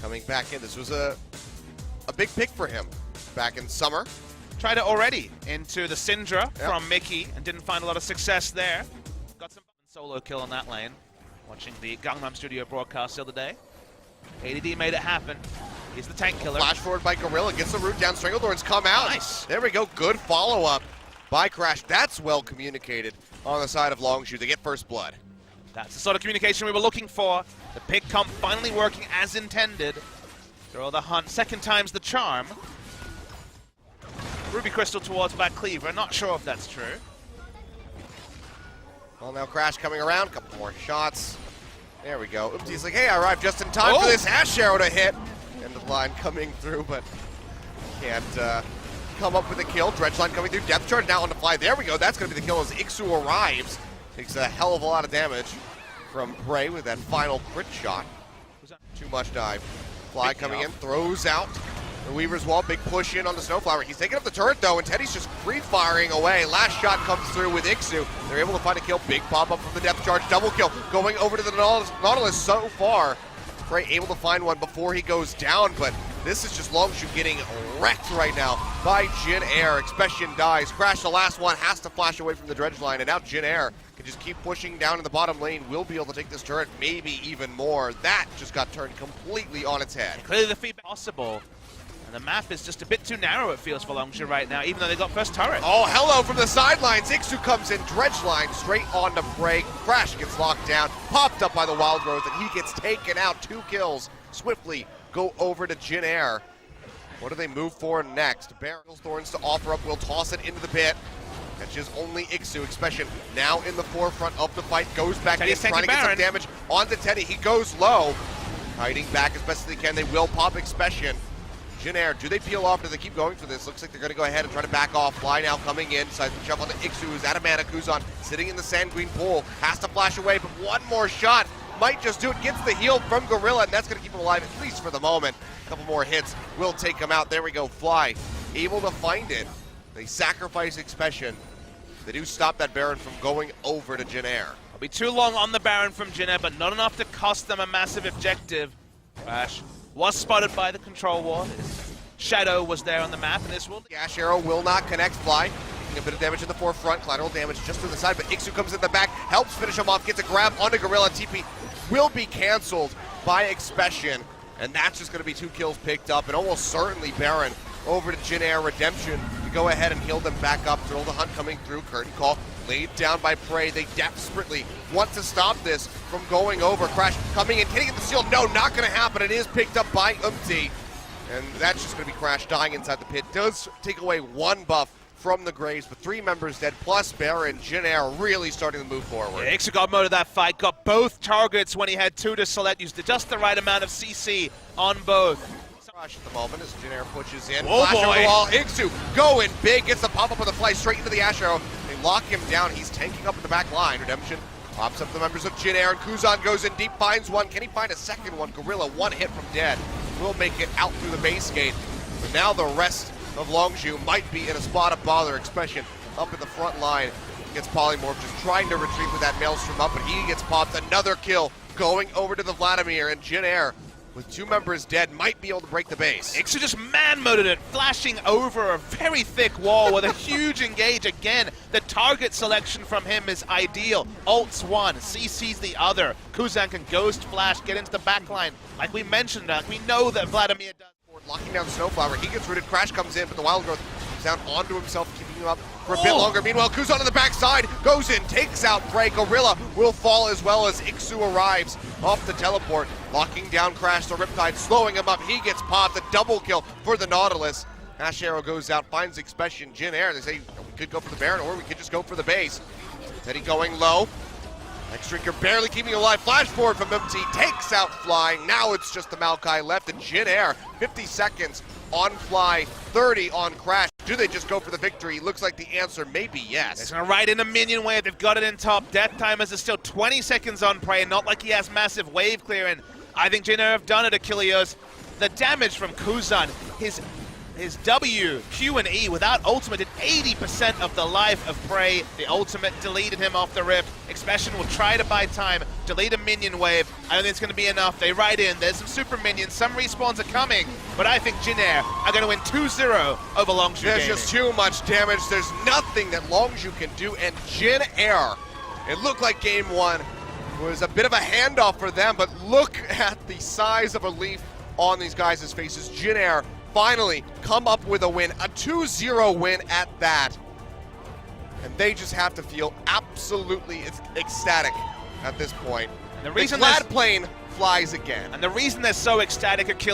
coming back in. This was a big pick for him back in summer. Tried it already into the Syndra from Mickey and didn't find a lot of success there. Got some solo kill on that lane. Watching the Gangnam Studio broadcast the other day. ADD made it happen. He's the tank killer. Flash forward by Gorilla, gets the root down. Strangledorn's come out. Nice. There we go. Good follow-up by Crash. That's well communicated on the side of LongZhu. They get first blood. That's the sort of communication we were looking for. The pick comp finally working as intended. Throw the hunt. Second time's the charm. Ruby Crystal towards back Cleaver. Not sure if that's true. Well, now Crash coming around. Couple more shots. There we go. Oops, he's like, hey, I arrived just in time for this Ash Arrow to hit. End of the line coming through, but can't come up with a kill. Dredgeline coming through. Depth charge now on the fly. There we go. That's going to be the kill as IXU arrives. Takes a hell of a lot of damage from Prey with that final crit shot. Too much dive. Fly coming in, throws out the Weaver's Wall. Big push in on the Snowflower. He's taking up the turret though, and Teddy's just free-firing away. Last shot comes through with IXU. They're able to find a kill. Big pop-up from the depth charge. Double kill going over to the Nautilus so far. Prey able to find one before he goes down, but this is just LongZhu getting wrecked right now by Jin Air. Expression dies. Crash, the last one, has to flash away from the dredge line, and now Jin Air can just keep pushing down in the bottom lane. Will be able to take this turret, maybe even more. That just got turned completely on its head. Clearly the feedback possible. And the map is just a bit too narrow, it feels, for LongZhu right now, even though they got first turret. Oh, hello from the sidelines. IXU comes in, dredge line straight on to Prey. Crash gets locked down, popped up by the Wild Growth, and he gets taken out. 2 kills. Swiftly go over to Jin Air. What do they move for next? Baron Thorns to offer up, will toss it into the pit. Catches only IXU. Expression now in the forefront of the fight. Goes back in, trying to get some damage onto Teddy. He goes low. Hiding back as best as they can. They will pop Expression. Jin Air, do they peel off? Do they keep going for this? Looks like they're going to go ahead and try to back off. Fly now coming in. Decides to jump onto IXU, who's out of mana. Kuzan sitting in the sand green pool. Has to flash away, but one more shot might just do it. Gets the heal from Gorilla, and that's going to keep him alive, at least for the moment. A couple more hits will take him out. There we go. Fly able to find it. They sacrifice Expression. They do stop that Baron from going over to Jin Air. It'll be too long on the Baron from Jin Air, but not enough to cost them a massive objective. Crash was spotted by the control ward. His shadow was there on the map, and this will... The Ash Arrow will not connect. Fly taking a bit of damage in the forefront. Collateral damage just to the side, but IXU comes in the back, helps finish him off, gets a grab onto Gorilla. TP will be canceled by Expression, and that's just going to be 2 kills picked up, and almost certainly Baron over to Jin Air Redemption to go ahead and heal them back up. Thrill the Hunt coming through. Curtain Call laid down by Prey. They desperately want to stop this from going over. Crash coming in, hitting at the shield. No, not going to happen. It is picked up by Umti, and that's just going to be Crash dying inside the pit. Does take away 1 buff from the Graves, but 3 members dead, plus Baron. Jin Air really starting to move forward. Yeah, IXU got mode of that fight, got both targets when he had 2 to select, used just the right amount of CC on both. Rush at the moment as Jin Air pushes in. Oh, flash boy. over the wall. IXU going big, gets the pop-up on the fly straight into the Ash Arrow. They lock him down. He's tanking up in the back line. Redemption pops up the members of Jin Air, and Kuzan goes in deep, finds one. Can he find a second one? Gorilla, 1 hit from dead. Will make it out through the base gate. But now the rest of LongZhu might be in a spot of bother. Expression up in the front line. Gets Polymorph, just trying to retreat with that Maelstrom up, but he gets popped. Another kill going over to the Vladimir, and Jin Air, with 2 members dead, might be able to break the base. IXU just man-moded it, flashing over a very thick wall with a huge engage. Again, the target selection from him is ideal. Ults one, CC's the other. Kuzan can ghost flash, get into the backline. Like we mentioned, we know that Vladimir does. Locking down Snowflower, he gets rooted, Crash comes in, but the Wild Growth comes down onto himself, keeping him up for a bit longer. Meanwhile, Kuzan on the backside, goes in, takes out Prey. Gorilla will fall as well as IXU arrives off the teleport, locking down Crash, the Riptide, slowing him up. He gets popped, a double kill for the Nautilus. Ash Arrow goes out, finds Expression. Jin Air, they say we could go for the Baron or we could just go for the base. Teddy going low. X-Drinker barely keeping alive. Flash forward from MT, takes out Flying. Now it's just the Maokai left, and Jin Air, 50 seconds on Fly, 30 on Crash. Do they just go for the victory? Looks like the answer may be yes. It's gonna ride in a minion wave. They've got it in top. Death timers is still 20 seconds on Prey. Not like he has massive wave clearing. I think Jin Air have done it, Achilleos. The damage from Kuzan, his W, Q, and E without ultimate did 80% of the life of Prey. The ultimate deleted him off the rift. Expression will try to buy time, delete a minion wave. I don't think it's going to be enough. They ride in. There's some super minions. Some respawns are coming. But I think Jin Air are going to win 2-0 over LongZhu There's Gaming. just too much damage. There's nothing that LongZhu can do. And Jin Air, it looked like game one was a bit of a handoff for them, but look at the size of relief on these guys' faces. Jin Air finally come up with a win, a 2-0 win at that. And they just have to feel absolutely ecstatic at this point. And the reason the glad plane flies again. And the reason they're so ecstatic at killing